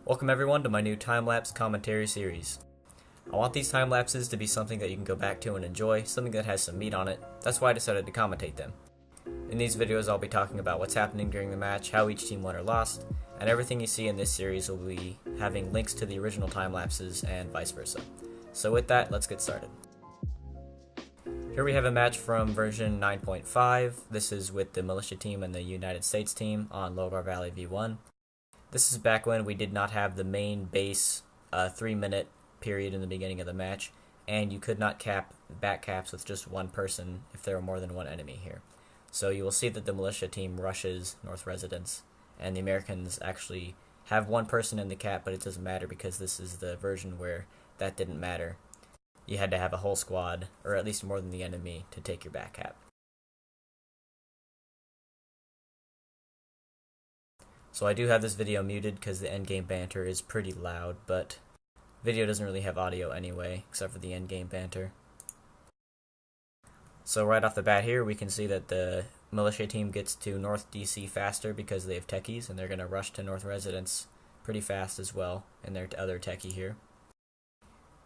Welcome everyone to my new time-lapse commentary series. I want these time lapses to be something that you can go back to and enjoy, something that has some meat on it. That's why I decided to commentate them. In these videos I'll be talking about what's happening during the match, how each team won or lost, and everything you see in this series will be having links to the original time lapses and vice versa. So with that, let's get started. Here we have a match from version 9.5. This is with the Militia team and the United States team on Logar Valley v1. This is back when we did not have the main base 3-minute period in the beginning of the match, and you could not cap back caps with just one person if there were more than one enemy here. So you will see that the Militia team rushes North Residence, and the Americans actually have one person in the cap, but it doesn't matter because this is the version where that didn't matter. You had to have a whole squad, or at least more than the enemy, to take your back cap. So I do have this video muted because the endgame banter is pretty loud, but video doesn't really have audio anyway, except for the endgame banter. So right off the bat here, we can see that the Militia team gets to North DC faster because they have techies, and they're going to rush to North Residence pretty fast as well, and their other techie here.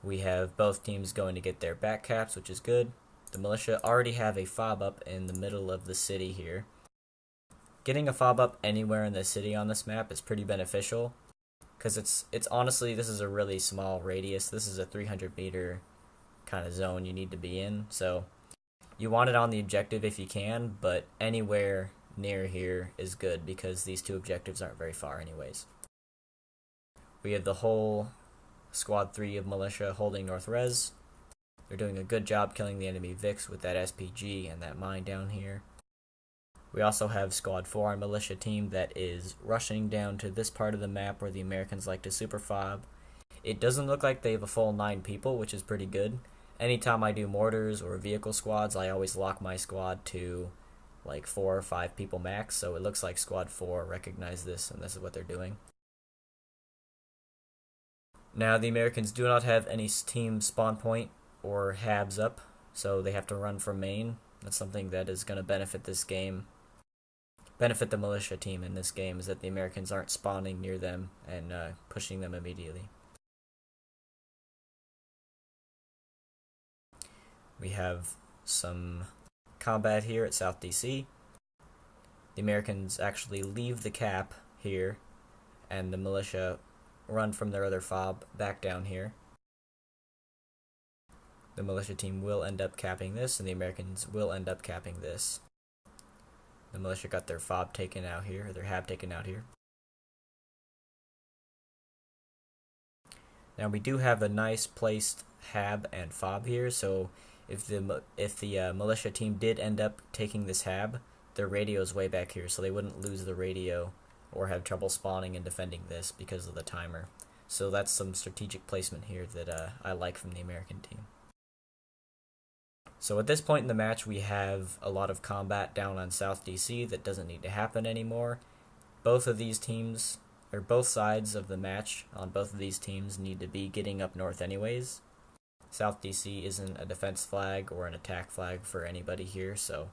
We have both teams going to get their back caps, which is good. The Militia already have a fob up in the middle of the city here. Getting a fob up anywhere in the city on this map is pretty beneficial, because it's honestly, this is a really small radius. This is a 300 meter kind of zone you need to be in, so you want it on the objective if you can, but anywhere near here is good because these two objectives aren't very far anyways. We have the whole Squad 3 of Militia holding North Res. They're doing a good job killing the enemy Vix with that SPG and that mine down here. We also have Squad 4, our Militia team, that is rushing down to this part of the map where the Americans like to super fob. It doesn't look like they have a full 9 people, which is pretty good. Anytime I do mortars or vehicle squads, I always lock my squad to like 4 or 5 people max, so it looks like Squad 4 recognized this, and this is what they're doing. Now, the Americans do not have any team spawn point or habs up, so they have to run from main. That's something that is going to benefit this game. Benefit the Militia team in this game is that the Americans aren't spawning near them and pushing them immediately. We have some combat here at South DC. The Americans actually leave the cap here, and the Militia run from their other fob back down here. The Militia team will end up capping this, and the Americans will end up capping this. The Militia got their fob taken out here, or their hab taken out here. Now we do have a nice placed hab and fob here, so if the Militia team did end up taking this hab, their radio is way back here, so they wouldn't lose the radio or have trouble spawning and defending this because of the timer. So that's some strategic placement here that I like from the American team. So at this point in the match, we have a lot of combat down on South DC that doesn't need to happen anymore. Both of these teams, or both sides of the match on both of these teams, need to be getting up north anyways. South DC isn't a defense flag or an attack flag for anybody here, so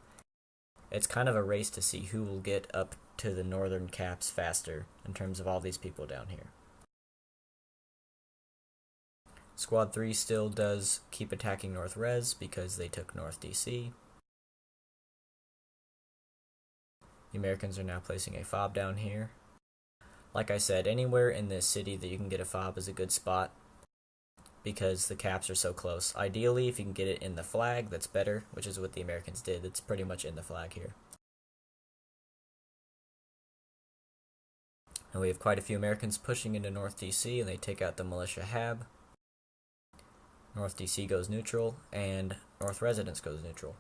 it's kind of a race to see who will get up to the northern caps faster in terms of all these people down here. Squad 3 still does keep attacking North Res because they took North DC. The Americans are now placing a fob down here. Like I said, anywhere in this city that you can get a fob is a good spot because the caps are so close. Ideally, if you can get it in the flag, that's better, which is what the Americans did. It's pretty much in the flag here. And we have quite a few Americans pushing into North DC, and they take out the Militia hab. North DC goes neutral, and North Residence goes neutral.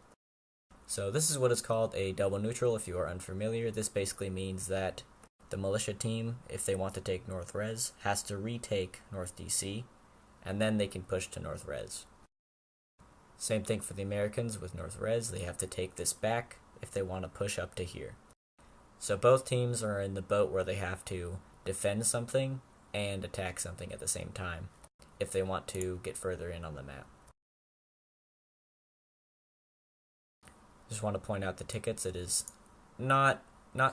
So this is what is called a double neutral if you are unfamiliar. This basically means that the Militia team, if they want to take North Res, has to retake North DC, and then they can push to North Res. Same thing for the Americans with North Res. They have to take this back if they want to push up to here. So both teams are in the boat where they have to defend something and attack something at the same time if they want to get further in on the map. Just want to point out the tickets. It is not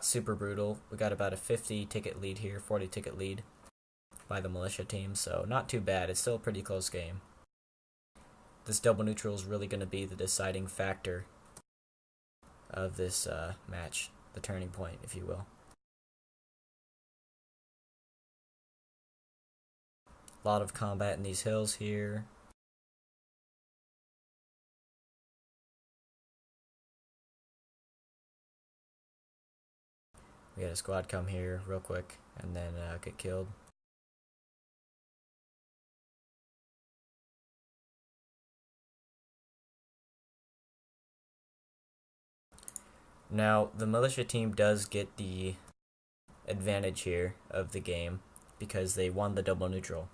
super brutal. We got about a 50 ticket lead here, 40 ticket lead. by the militia team, so not too bad. It's still a pretty close game. This double neutral is really going to be the deciding factor of this match, the turning point, if you will. A lot of combat in these hills here. We had a squad come here real quick and then get killed. Now, the militia team does get the advantage here of the game because they won the double neutral.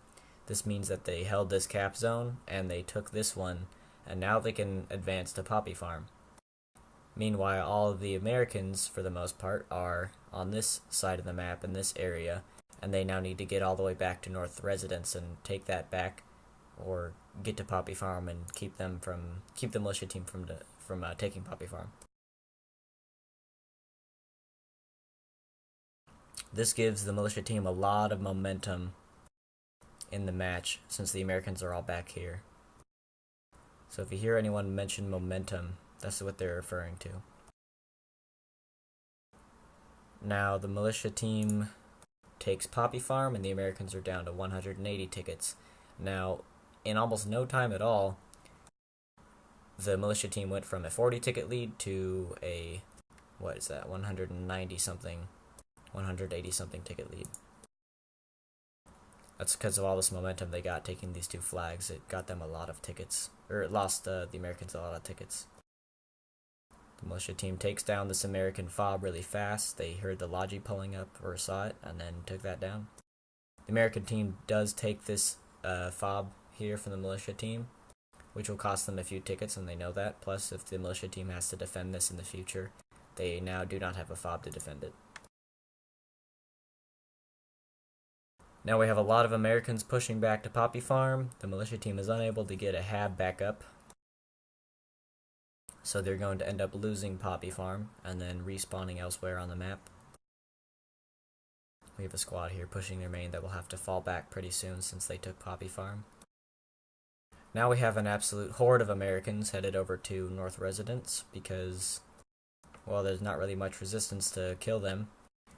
This means that they held this cap zone and they took this one, and now they can advance to Poppy Farm. Meanwhile, all of the Americans, for the most part, are on this side of the map in this area, and they now need to get all the way back to North Residence and take that back, or get to Poppy Farm and keep the militia team from taking Poppy Farm. This gives the militia team a lot of momentum in the match since the Americans are all back here. So if you hear anyone mention momentum, that's what they're referring to. Now the militia team takes Poppy Farm and the Americans are down to 180 tickets. Now, in almost no time at all, the militia team went from a 40 ticket lead to a, 180 something ticket lead. That's because of all this momentum they got taking these two flags. It got them a lot of tickets, or it lost the Americans a lot of tickets. The militia team takes down this American fob really fast. They heard the Logi pulling up, or saw it, and then took that down. The American team does take this fob here from the militia team, which will cost them a few tickets, and they know that. Plus, if the militia team has to defend this in the future, they now do not have a fob to defend it. Now we have a lot of Americans pushing back to Poppy Farm. The militia team is unable to get a HAB back up, so they're going to end up losing Poppy Farm and then respawning elsewhere on the map. We have a squad here pushing their main that will have to fall back pretty soon since they took Poppy Farm. Now we have an absolute horde of Americans headed over to North Residence because, well, there's not really much resistance to kill them,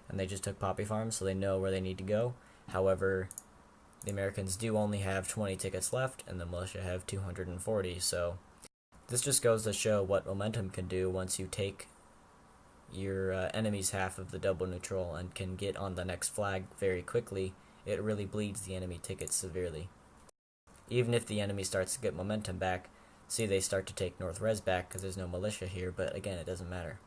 and they just took Poppy Farm, so they know where they need to go. However, the Americans do only have 20 tickets left, and the militia have 240, so this just goes to show what momentum can do once you take your enemy's half of the double neutral and can get on the next flag very quickly. It really bleeds the enemy tickets severely. Even if the enemy starts to get momentum back, see, they start to take North Res back because there's no militia here, but again, it doesn't matter.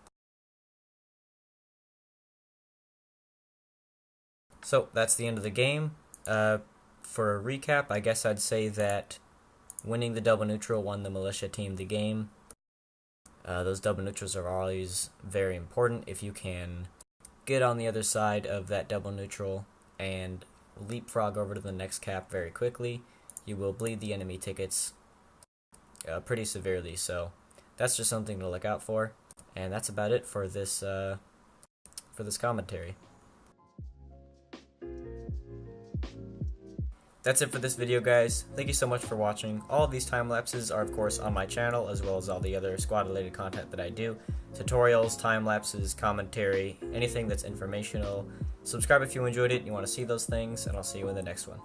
So that's the end of the game. For a recap, I guess I'd say that winning the double neutral won the militia team the game. Those double neutrals are always very important. If you can get on the other side of that double neutral and leapfrog over to the next cap very quickly, you will bleed the enemy tickets pretty severely. So that's just something to look out for. And that's about it for this commentary. That's it for this video, guys. Thank you so much for watching. All of these time lapses are of course on my channel, as well as all the other squad related content that I do. Tutorials, time lapses, commentary, anything that's informational. Subscribe if you enjoyed it and you want to see those things, and I'll see you in the next one.